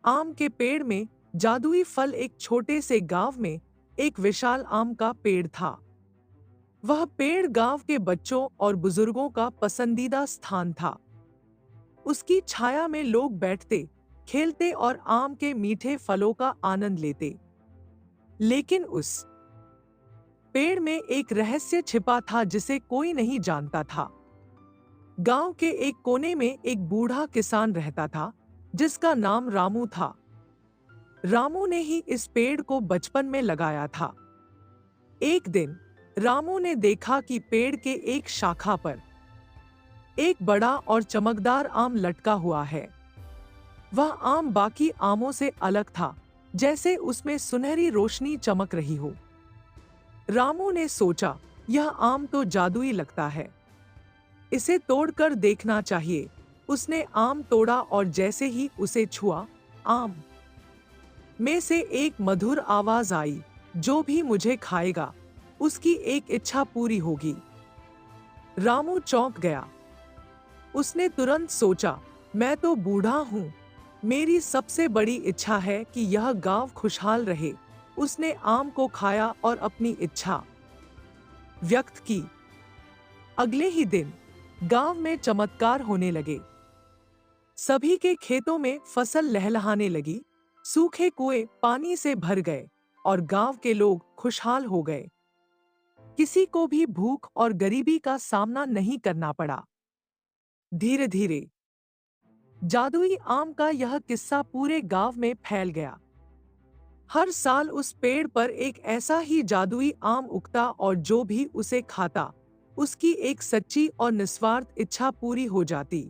आम के पेड़ में जादुई फल। एक छोटे से गांव में एक विशाल आम का पेड़ था। वह पेड़ गांव के बच्चों और बुजुर्गों का पसंदीदा स्थान था। उसकी छाया में लोग बैठते, खेलते और आम के मीठे फलों का आनंद लेते। लेकिन उस पेड़ में एक रहस्य छिपा था जिसे कोई नहीं जानता था। गांव के एक कोने में एक बूढ़ा किसान रहता था जिसका नाम रामू था। रामू ने ही इस पेड़ को बचपन में लगाया था। एक दिन रामू ने देखा कि पेड़ के एक शाखा पर एक बड़ा और चमकदार आम लटका हुआ है। वह आम बाकी आमों से अलग था, जैसे उसमें सुनहरी रोशनी चमक रही हो। रामू ने सोचा, यह आम तो जादुई लगता है, इसे तोड़कर देखना चाहिए। उसने आम तोड़ा और जैसे ही उसे छुआ, आम में से एक मधुर आवाज आई, जो भी मुझे खाएगा उसकी एक इच्छा पूरी होगी। रामू चौंक गया। उसने तुरंत सोचा, मैं तो बूढ़ा हूं, मेरी सबसे बड़ी इच्छा है कि यह गांव खुशहाल रहे। उसने आम को खाया और अपनी इच्छा व्यक्त की। अगले ही दिन गांव में चमत्कार होने लगे। सभी के खेतों में फसल लहलहाने लगी, सूखे कुएं पानी से भर गए और गांव के लोग खुशहाल हो गए। किसी को भी भूख और गरीबी का सामना नहीं करना पड़ा। धीरे धीरे जादुई आम का यह किस्सा पूरे गांव में फैल गया। हर साल उस पेड़ पर एक ऐसा ही जादुई आम उगता और जो भी उसे खाता, उसकी एक सच्ची और निस्वार्थ इच्छा पूरी हो जाती।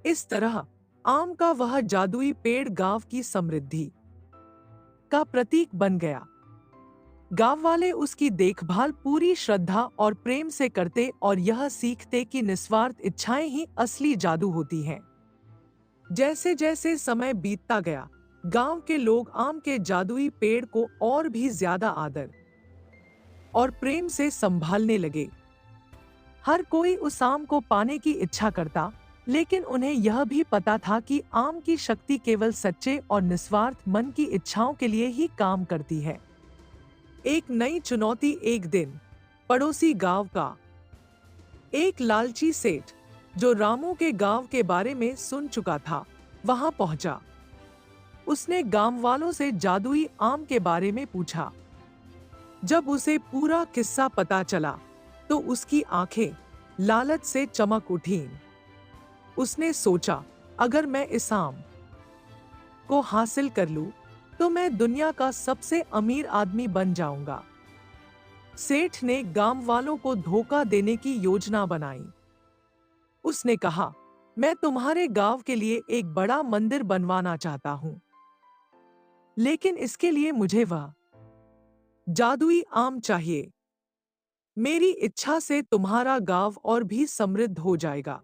इस तरह आम का वह जादुई पेड़ गांव की समृद्धि का प्रतीक बन गया। गांव वाले उसकी देखभाल पूरी श्रद्धा और प्रेम से करते और यह सीखते कि निस्वार्थ इच्छाएं ही असली जादू होती हैं। जैसे जैसे समय बीतता गया, गांव के लोग आम के जादुई पेड़ को और भी ज्यादा आदर और प्रेम से संभालने लगे। हर कोई उस आम को पाने की इच्छा करता, लेकिन उन्हें यह भी पता था कि आम की शक्ति केवल सच्चे और निस्वार्थ मन की इच्छाओं के लिए ही काम करती है। एक नई चुनौती। एक दिन पड़ोसी गांव का एक लालची सेठ, जो रामू के गांव के बारे में सुन चुका था, वहां पहुंचा। उसने गांव वालों से जादुई आम के बारे में पूछा। जब उसे पूरा किस्सा पता चला तो उसकी आंखें लालच से चमक उठीं। उसने सोचा, अगर मैं इस आम को हासिल कर लूं, तो मैं दुनिया का सबसे अमीर आदमी बन जाऊंगा। सेठ ने गांव वालों को धोखा देने की योजना बनाई। उसने कहा, मैं तुम्हारे गांव के लिए एक बड़ा मंदिर बनवाना चाहता हूं, लेकिन इसके लिए मुझे वह जादुई आम चाहिए। मेरी इच्छा से तुम्हारा गांव और भी समृद्ध हो जाएगा।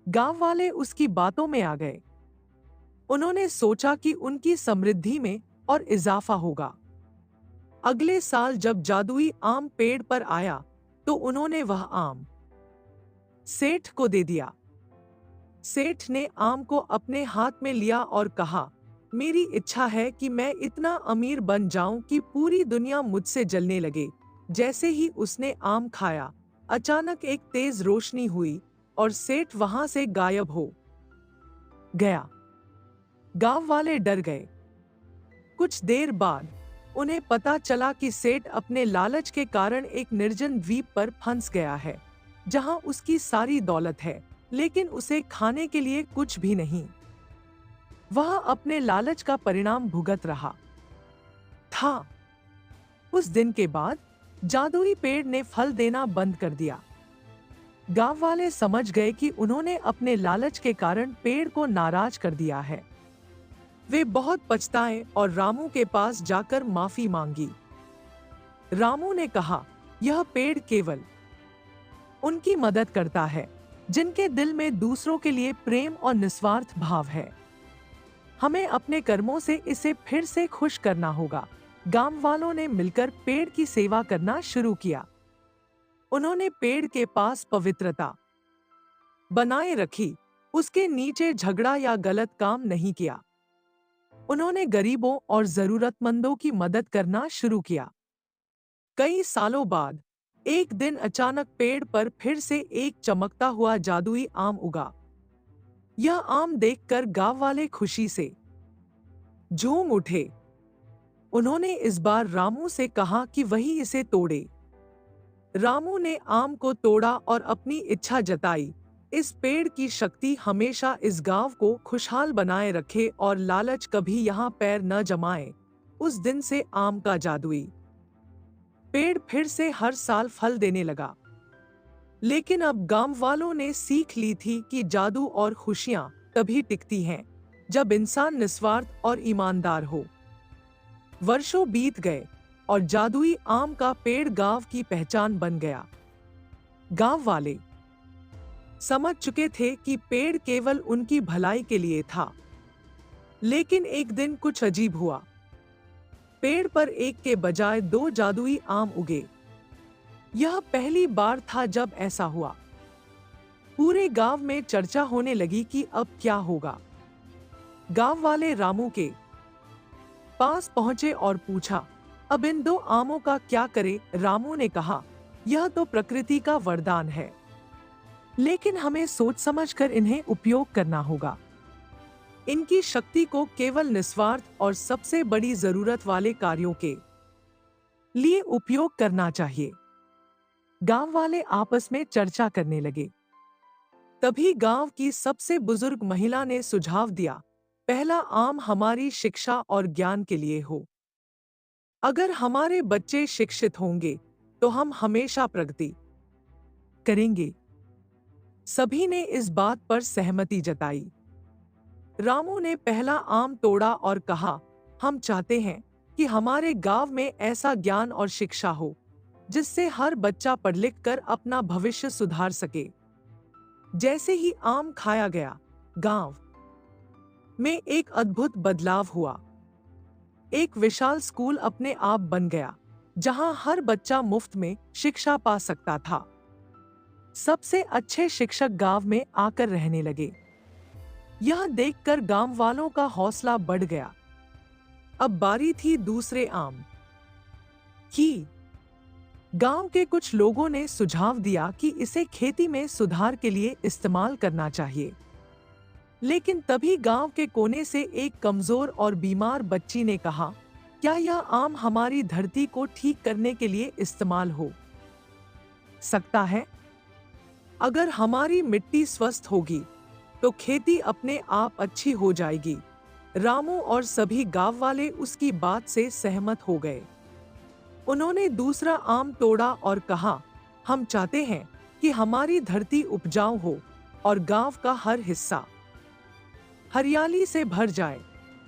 गांव वाले उसकी बातों में आ गए। उन्होंने सोचा कि उनकी समृद्धि में और इजाफा होगा। अगले साल जब जादुई आम पेड़ पर आया, तो उन्होंने वह आम सेठ को दे दिया। सेठ ने आम को अपने हाथ में लिया और कहा, मेरी इच्छा है कि मैं इतना अमीर बन जाऊं कि पूरी दुनिया मुझसे जलने लगे। जैसे ही उसने आम खाया, अचानक एक तेज रोशनी हुई और सेठ वहां से गायब हो गया। गांव वाले डर गए। कुछ देर बाद उन्हें पता चला कि सेठ अपने लालच के कारण एक निर्जन द्वीप पर फंस गया है, जहां उसकी सारी दौलत है, लेकिन उसे खाने के लिए कुछ भी नहीं। वह अपने लालच का परिणाम भुगत रहा था। उस दिन के बाद जादुई पेड़ ने फल देना बंद कर दिया। गांव वाले समझ गए कि उन्होंने अपने लालच के कारण पेड़ को नाराज कर दिया है। वे बहुत पछताए और रामू के पास जाकर माफी मांगी। रामू ने कहा, यह पेड़ केवल उनकी मदद करता है जिनके दिल में दूसरों के लिए प्रेम और निस्वार्थ भाव है। हमें अपने कर्मों से इसे फिर से खुश करना होगा। गांव वालों ने मिलकर पेड़ की सेवा करना शुरू किया। उन्होंने पेड़ के पास पवित्रता बनाए रखी, उसके नीचे झगड़ा या गलत काम नहीं किया। उन्होंने गरीबों और जरूरतमंदों की मदद करना शुरू किया। कई सालों बाद एक दिन अचानक पेड़ पर फिर से एक चमकता हुआ जादुई आम उगा। यह आम देखकर गांव वाले खुशी से झूम उठे। उन्होंने इस बार रामू से कहा कि वही इसे तोड़े। रामू ने आम को तोड़ा और अपनी इच्छा जताई, इस पेड़ की शक्ति हमेशा इस गांव को खुशहाल बनाए रखे और लालच कभी यहाँ पैर न जमाए। उस दिन से आम का जादुई पेड़ फिर से हर साल फल देने लगा। लेकिन अब गांव वालों ने सीख ली थी कि जादू और खुशियां तभी टिकती हैं जब इंसान निस्वार्थ और ईमानदार हो। वर्षों बीत गए और जादुई आम का पेड़ गांव की पहचान बन गया। गांव वाले समझ चुके थे कि पेड़ केवल उनकी भलाई के लिए था। लेकिन एक दिन कुछ अजीब हुआ। पेड़ पर एक के बजाय दो जादुई आम उगे। यह पहली बार था जब ऐसा हुआ। पूरे गांव में चर्चा होने लगी कि अब क्या होगा। गांव वाले रामू के पास पहुंचे और पूछा, अब इन दो आमों का क्या करें? रामू ने कहा, यह तो प्रकृति का वरदान है, लेकिन हमें सोच समझकर इन्हें उपयोग करना होगा। इनकी शक्ति को केवल निस्वार्थ और सबसे बड़ी जरूरत वाले कार्यों के लिए उपयोग करना चाहिए। गांव वाले आपस में चर्चा करने लगे। तभी गांव की सबसे बुजुर्ग महिला ने सुझाव दिया, पहला आम हमारी शिक्षा और ज्ञान के लिए हो। अगर हमारे बच्चे शिक्षित होंगे तो हम हमेशा प्रगति करेंगे। सभी ने इस बात पर सहमति जताई। रामू ने पहला आम तोड़ा और कहा, हम चाहते हैं कि हमारे गांव में ऐसा ज्ञान और शिक्षा हो जिससे हर बच्चा पढ़ लिख कर अपना भविष्य सुधार सके। जैसे ही आम खाया गया, गांव में एक अद्भुत बदलाव हुआ। एक विशाल स्कूल अपने आप बन गया, जहां हर बच्चा मुफ्त में शिक्षा पा सकता था। सबसे अच्छे शिक्षक गांव में आकर रहने लगे। यह देखकर गांव वालों का हौसला बढ़ गया। अब बारी थी दूसरे आम की। गांव के कुछ लोगों ने सुझाव दिया कि इसे खेती में सुधार के लिए इस्तेमाल करना चाहिए। लेकिन तभी गांव के कोने से एक कमजोर और बीमार बच्ची ने कहा, क्या यह आम हमारी धरती को ठीक करने के लिए इस्तेमाल हो सकता है? अगर हमारी मिट्टी स्वस्थ होगी तो खेती अपने आप अच्छी हो जाएगी। रामू और सभी गांव वाले उसकी बात से सहमत हो गए। उन्होंने दूसरा आम तोड़ा और कहा, हम चाहते हैं कि हमारी धरती उपजाऊ हो और गांव का हर हिस्सा हरियाली से भर जाए।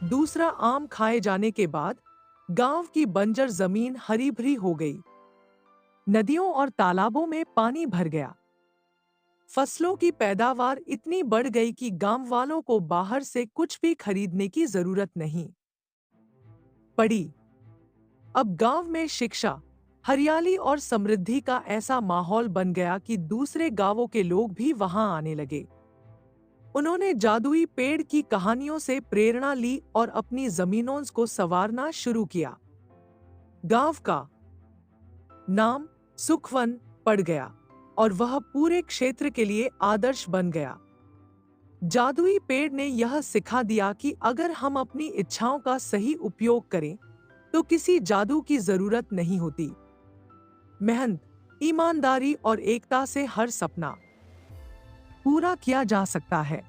दूसरा आम खाए जाने के बाद गांव की बंजर जमीन हरी भरी हो गई। नदियों और तालाबों में पानी भर गया। फसलों की पैदावार इतनी बढ़ गई कि गांव वालों को बाहर से कुछ भी खरीदने की जरूरत नहीं पड़ी। अब गांव में शिक्षा, हरियाली और समृद्धि का ऐसा माहौल बन गया कि दूसरे गांवों के लोग भी वहां आने लगे। उन्होंने जादुई पेड़ की कहानियों से प्रेरणा ली और अपनी जमीनों को संवारना शुरू किया। गांव का नाम सुखवन पड़ गया और वह पूरे क्षेत्र के लिए आदर्श बन गया। जादुई पेड़ ने यह सिखा दिया कि अगर हम अपनी इच्छाओं का सही उपयोग करें तो किसी जादू की जरूरत नहीं होती। मेहनत, ईमानदारी और एकता से हर सपना पूरा किया जा सकता है।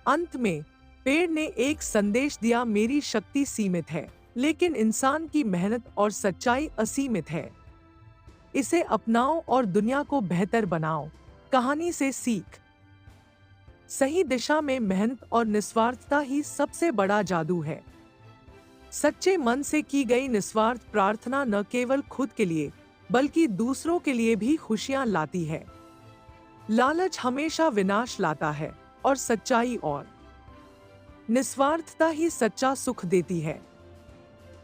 अंत में पेड़ ने एक संदेश दिया, मेरी शक्ति सीमित है, लेकिन इंसान की मेहनत और सच्चाई असीमित है। इसे अपनाओ और दुनिया को बेहतर बनाओ। कहानी से सीख, सही दिशा में मेहनत और निस्वार्थता ही सबसे बड़ा जादू है। सच्चे मन से की गई निस्वार्थ प्रार्थना न केवल खुद के लिए बल्कि दूसरों के लिए भी खुशियां लाती है। लालच हमेशा विनाश लाता है और सच्चाई और निस्वार्थता ही सच्चा सुख देती है।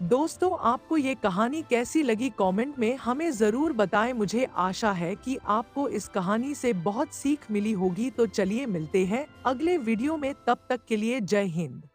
दोस्तों, आपको ये कहानी कैसी लगी कमेंट में हमें जरूर बताएं। मुझे आशा है कि आपको इस कहानी से बहुत सीख मिली होगी। तो चलिए मिलते हैं अगले वीडियो में, तब तक के लिए जय हिंद।